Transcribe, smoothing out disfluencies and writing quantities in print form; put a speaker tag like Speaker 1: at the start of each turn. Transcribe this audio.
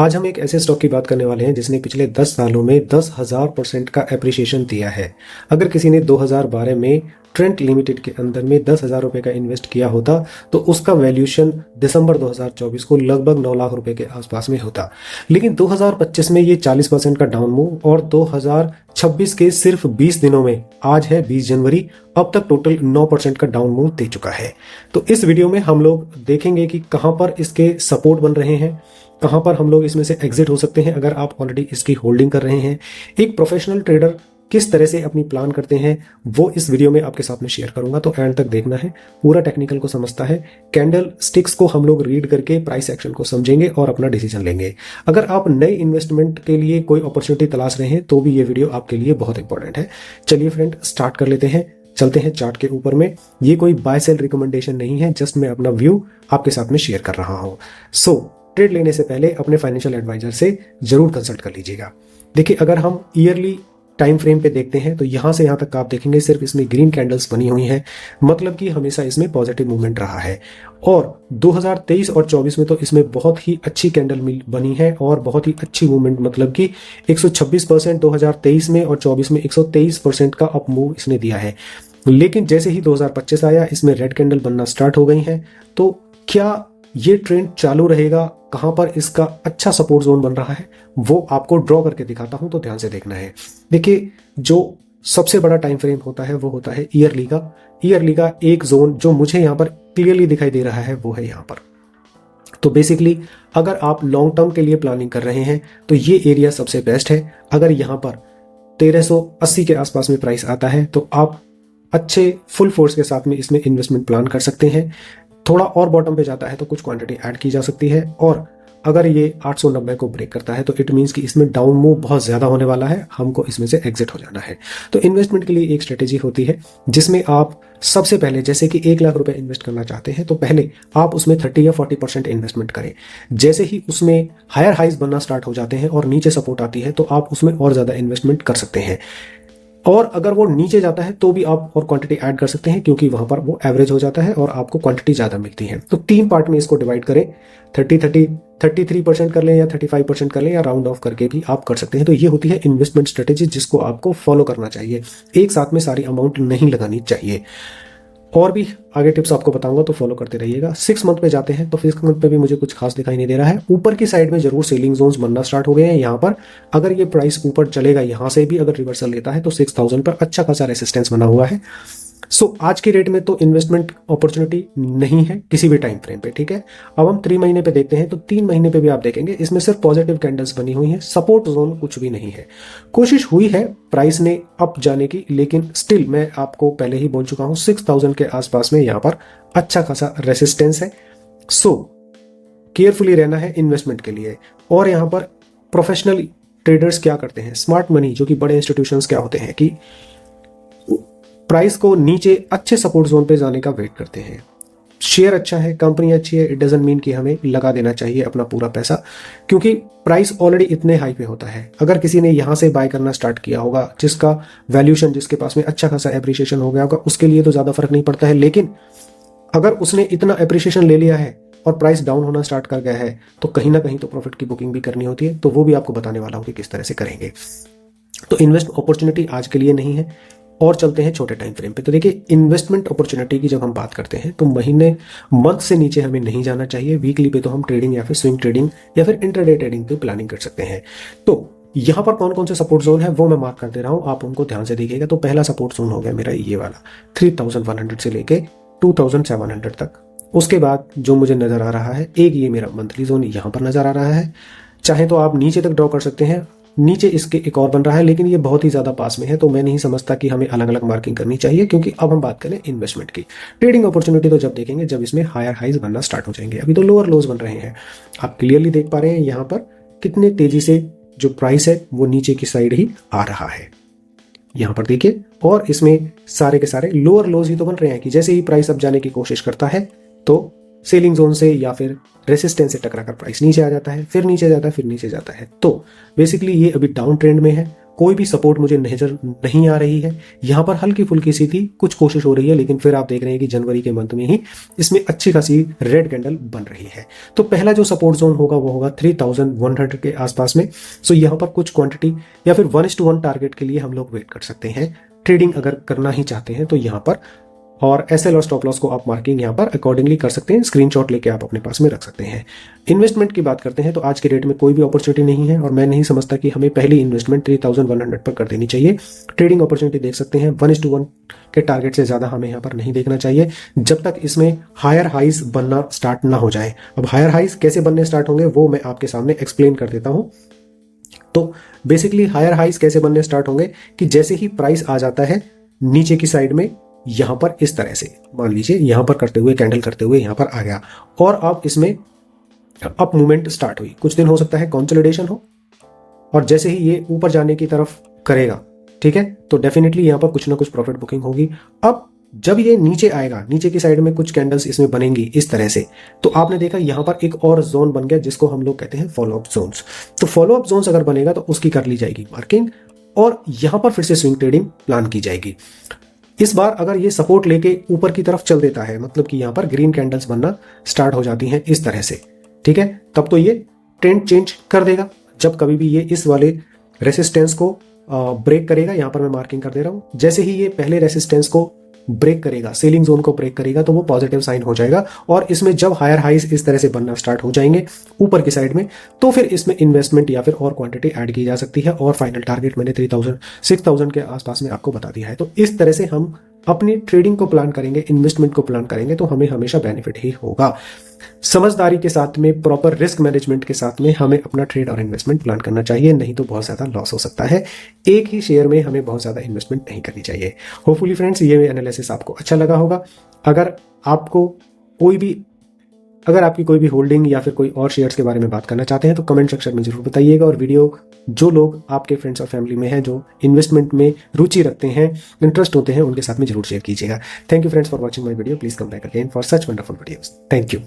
Speaker 1: आज हम एक ऐसे स्टॉक की बात करने वाले हैं जिसने पिछले 10 सालों में 10,000% का एप्रिसिएशन दिया है। अगर किसी ने 2012 में ट्रेंट लिमिटेड के अंदर में 10,000 रुपए का इन्वेस्ट किया होता तो उसका वैल्यूएशन दिसंबर 2024 को लगभग 9 लाख रुपए के आसपास में होता। लेकिन 2025 में ये 40% का डाउन मूव और 2026 के सिर्फ 20 दिनों में, आज है 20 जनवरी, अब तक टोटल 9% का डाउन मूव दे चुका है। तो इस वीडियो में हम लोग देखेंगे कि कहां पर इसके सपोर्ट बन रहे हैं, कहां पर हम लोग इसमें से एग्जिट हो सकते हैं अगर आप ऑलरेडी इसकी होल्डिंग कर रहे हैं। एक प्रोफेशनल ट्रेडर किस तरह से अपनी प्लान करते हैं वो इस वीडियो में आपके साथ में शेयर करूंगा, तो एंड तक देखना है, पूरा टेक्निकल को समझता है। कैंडल स्टिक्स को हम लोग रीड करके प्राइस एक्शन को समझेंगे और अपना डिसीजन लेंगे। अगर आप नए इन्वेस्टमेंट के लिए कोई अपॉर्चुनिटी तलाश रहे हैं तो भी ये वीडियो आपके लिए बहुत इंपॉर्टेंट है। चलिए फ्रेंड, स्टार्ट कर लेते हैं, चलते हैं चार्ट के ऊपर में। ये कोई बाय सेल रिकमेंडेशन नहीं है, जस्ट मैं अपना व्यू आपके साथ में शेयर कर रहा हूं। सो ट्रेड लेने से पहले अपने फाइनेंशियल एडवाइजर से जरूर कंसल्ट कर लीजिएगा। देखिए, अगर हम ईयरली टाइम फ्रेम पे देखते हैं तो यहां से यहां तक आप देखेंगे सिर्फ इसमें ग्रीन कैंडल्स बनी हुई हैं, मतलब कि हमेशा इसमें पॉजिटिव मूवमेंट रहा है। और 2023 और 24 में तो इसमें बहुत ही अच्छी कैंडल बनी है और बहुत ही अच्छी मूवमेंट, मतलब कि 126% 2023 में और 24 में 123% का अप मूव इसने दिया है। लेकिन जैसे ही 2025 आया, इसमें रेड कैंडल बनना स्टार्ट हो गई है। तो क्या ये ट्रेंड चालू रहेगा? कहां पर इसका अच्छा सपोर्ट जोन बन रहा है वो आपको ड्रॉ करके दिखाता हूं, तो ध्यान से देखना है। देखिए, जो सबसे बड़ा टाइम फ्रेम होता है वो होता है ईयरली का। ईयरली का एक जोन जो मुझे यहां पर क्लियरली दिखाई दे रहा है वो है यहां पर। तो बेसिकली अगर आप लॉन्ग टर्म के लिए प्लानिंग कर रहे हैं तो ये एरिया सबसे बेस्ट है। अगर यहां पर 1380 के आसपास में प्राइस आता है तो आप अच्छे फुल फोर्स के साथ में इसमें इन्वेस्टमेंट प्लान कर सकते हैं। थोड़ा और बॉटम पे जाता है तो कुछ क्वांटिटी ऐड की जा सकती है। और अगर ये 890 को ब्रेक करता है तो इट मींस कि इसमें डाउन मूव बहुत ज्यादा होने वाला है, हमको इसमें से एग्जिट हो जाना है। तो इन्वेस्टमेंट के लिए एक स्ट्रेटेजी होती है जिसमें आप सबसे पहले, जैसे कि 1 लाख रुपए इन्वेस्ट करना चाहते हैं तो पहले आप उसमें 30 या 40% इन्वेस्टमेंट करें। जैसे ही उसमें हायर हाइज बनना स्टार्ट हो जाते हैं और नीचे सपोर्ट आती है तो आप उसमें और ज्यादा इन्वेस्टमेंट कर सकते हैं। और अगर वो नीचे जाता है तो भी आप और क्वांटिटी ऐड कर सकते हैं, क्योंकि वहां पर वो एवरेज हो जाता है और आपको क्वांटिटी ज्यादा मिलती है। तो 3 पार्ट में इसको डिवाइड करें, 33% कर लें या 35% कर लें या राउंड ऑफ करके भी आप कर सकते हैं। तो ये होती है इन्वेस्टमेंट स्ट्रेटेजी जिसको आपको फॉलो करना चाहिए। एक साथ में सारी अमाउंट नहीं लगानी चाहिए। और भी आगे टिप्स आपको बताऊंगा तो फॉलो करते रहिएगा। 6 मंथ पे जाते हैं तो 6 मंथ पे भी मुझे कुछ खास दिखाई नहीं दे रहा है। ऊपर की साइड में जरूर सेलिंग जोन्स बनना स्टार्ट हो गए हैं। यहाँ पर अगर ये प्राइस ऊपर चलेगा, यहाँ से भी अगर रिवर्सल लेता है तो 6000 पर अच्छा खासा रेसिस्टेंस बना हुआ है। सो आज की रेट में तो इन्वेस्टमेंट अपॉर्चुनिटी नहीं है किसी भी टाइम फ्रेम पे, ठीक है। अब हम 3 महीने पे देखते हैं तो 3 महीने पे भी आप देखेंगे इसमें सिर्फ पॉजिटिव कैंडल्स बनी हुई हैं, सपोर्ट जोन कुछ भी नहीं है। कोशिश हुई है प्राइस ने अप जाने की, लेकिन स्टिल मैं आपको पहले ही बोल चुका हूं 6000 के आसपास में यहां पर अच्छा खासा रेसिस्टेंस है। सो केयरफुली रहना है इन्वेस्टमेंट के लिए। और यहां पर प्रोफेशनल ट्रेडर्स क्या करते हैं, स्मार्ट मनी जो कि बड़े इंस्टीट्यूशंस क्या होते हैं कि प्राइस को नीचे अच्छे सपोर्ट जोन पे जाने का वेट करते हैं। शेयर अच्छा है, कंपनी अच्छी है, इट डजंट मीन कि हमें लगा देना चाहिए अपना पूरा पैसा, क्योंकि प्राइस ऑलरेडी इतने हाई पे होता है। अगर किसी ने यहां से बाय करना स्टार्ट किया होगा, जिसका वैल्यूएशन, जिसके पास में अच्छा खासा एप्रिसिएशन हो गया होगा, उसके लिए तो ज्यादा फर्क नहीं पड़ता है। लेकिन अगर उसने इतना एप्रिसिएशन ले लिया है और प्राइस डाउन होना स्टार्ट कर गया है तो कहीं ना कहीं तो प्रॉफिट की बुकिंग भी करनी होती है। तो वो भी आपको बताने वाला हूं कि किस तरह से करेंगे। तो इन्वेस्ट अपॉर्चुनिटी आज के लिए नहीं है। और चलते हैं छोटे टाइम फ्रेम पे। तो देखिए, इन्वेस्टमेंट अपॉर्चुनिटी की जब हम बात करते हैं तो महीने, मंथ से नीचे हमें नहीं जाना चाहिए। वीकली पे तो हम ट्रेडिंग या फिर स्विंग ट्रेडिंग या फिर इंटरडे ट्रेडिंग पे प्लानिंग कर सकते हैं। तो यहां पर कौन कौन से सपोर्ट जोन है वो मैं मार्क कर दे रहा हूं, आप उनको ध्यान से देखिएगा। तो पहला सपोर्ट जोन हो गया मेरा ये वाला 3100 से लेके 2700 तक। उसके बाद जो मुझे नजर आ रहा है, एक ये मेरा मंथली जोन यहां पर नजर आ रहा है। चाहे तो आप नीचे तक ड्रॉ कर सकते हैं, नीचे इसके एक और बन रहा है, लेकिन ये बहुत ही ज्यादा पास में है तो मैं नहीं समझता कि हमें अलग अलग मार्किंग करनी चाहिए। क्योंकि अब हम बात करें इन्वेस्टमेंट की। ट्रेडिंग अपॉर्चुनिटी तो जब देखेंगे जब इसमें हायर हाइज बनना स्टार्ट हो जाएंगे। अभी तो लोअर लोज बन रहे हैं। आप क्लियरली देख पा रहे हैं यहाँ पर कितने तेजी से जो प्राइस है वो नीचे की साइड ही आ रहा है। यहाँ पर देखिए, और इसमें सारे के सारे लोअर लोज ही तो बन रहे हैं कि जैसे ही प्राइस अब जाने की कोशिश करता है तो सेलिंग जोन से या फिर रेसिस्टेंस से टकरा कर प्राइस नीचे आ जाता है, फिर नीचे जाता है, फिर नीचे जाता है। तो बेसिकली ये अभी डाउन ट्रेंड में है। कोई भी सपोर्ट मुझे नजर नहीं आ रही है। यहाँ पर हल्की फुल्की सी थी, कुछ कोशिश हो रही है, लेकिन फिर आप देख रहे हैं कि जनवरी के मंथ में ही इसमें अच्छी खासी रेड कैंडल बन रही है। तो पहला जो सपोर्ट जोन होगा वो होगा 3100 के आसपास में। सो यहाँ पर कुछ क्वांटिटी या फिर 1:1 टारगेट के लिए हम लोग वेट कर सकते हैं। ट्रेडिंग अगर करना ही चाहते हैं तो यहाँ पर, और एसएल और स्टॉप लॉस को आप मार्किंग यहाँ पर अकॉर्डिंगली कर सकते हैं, स्क्रीनशॉट लेके आप अपने पास में रख सकते हैं। इन्वेस्टमेंट की बात करते हैं तो आज के डेट में कोई भी अपॉर्चुनिटी नहीं है, और मैं नहीं समझता कि हमें पहली इन्वेस्टमेंट 3100 पर कर देनी चाहिए। ट्रेडिंग अपॉर्चुनिटी देख सकते हैं, 1:1 के टारगेट से ज़्यादा हमें यहाँ पर नहीं देखना चाहिए जब तक इसमें हायर हाइज बनना स्टार्ट ना हो जाए। अब हायर हाइज कैसे बनने स्टार्ट होंगे वो मैं आपके सामने एक्सप्लेन कर देता हूँ। तो बेसिकली हायर हाइज कैसे बनने स्टार्ट होंगे कि जैसे ही प्राइस आ जाता है नीचे की साइड में, यहां पर इस तरह से मान लीजिए यहां पर करते हुए, कैंडल करते हुए यहां पर आ गया, और अब इसमें अप मूवमेंट स्टार्ट हुई। कुछ दिन हो सकता है कंसोलिडेशन हो, और जैसे ही ये ऊपर जाने की तरफ करेगा, ठीक है, तो डेफिनेटली यहां पर कुछ ना कुछ प्रॉफिट बुकिंग होगी। अब जब ये नीचे आएगा, नीचे की साइड में कुछ कैंडल्स इसमें बनेंगी इस तरह से, तो आपने देखा यहां पर एक और जोन बन गया जिसको हम लोग कहते हैं फॉलो अप जोन्स। तो फॉलो अप जोन्स अगर बनेगा तो उसकी कर ली जाएगी मार्किंग, और यहां पर फिर से स्विंग ट्रेडिंग प्लान की जाएगी। इस बार अगर ये सपोर्ट लेके ऊपर की तरफ चल देता है, मतलब कि यहां पर ग्रीन कैंडल्स बनना स्टार्ट हो जाती हैं इस तरह से, ठीक है, तब तो ये ट्रेंड चेंज कर देगा। जब कभी भी ये इस वाले रेसिस्टेंस को ब्रेक करेगा, यहां पर मैं मार्किंग कर दे रहा हूं, जैसे ही ये पहले रेसिस्टेंस को ब्रेक करेगा, सेलिंग जोन को ब्रेक करेगा, तो वो पॉजिटिव साइन हो जाएगा। और इसमें जब हायर हाइज इस तरह से बनना स्टार्ट हो जाएंगे ऊपर की साइड में, तो फिर इसमें इन्वेस्टमेंट या फिर और क्वांटिटी ऐड की जा सकती है। और फाइनल टारगेट मैंने 6000 के आसपास में आपको बता दिया है। तो इस तरह से हम अपनी ट्रेडिंग को प्लान करेंगे, इन्वेस्टमेंट को प्लान करेंगे, तो हमें हमेशा बेनिफिट ही होगा। समझदारी के साथ में, प्रॉपर रिस्क मैनेजमेंट के साथ में हमें अपना ट्रेड और इन्वेस्टमेंट प्लान करना चाहिए, नहीं तो बहुत ज़्यादा लॉस हो सकता है। एक ही शेयर में हमें बहुत ज़्यादा इन्वेस्टमेंट नहीं करनी चाहिए। होपफुली फ्रेंड्स ये एनालिसिस आपको अच्छा लगा होगा। अगर आपकी कोई भी होल्डिंग या फिर कोई और शेयर्स के बारे में बात करना चाहते हैं तो कमेंट सेक्शन में जरूर बताइएगा। और वीडियो जो लोग आपके फ्रेंड्स और फैमिली में हैं जो इन्वेस्टमेंट में रुचि रखते हैं, इंटरेस्ट होते हैं, उनके साथ में जरूर शेयर कीजिएगा। Thank you friends for watching my video. Please come back again for such wonderful videos. Thank you.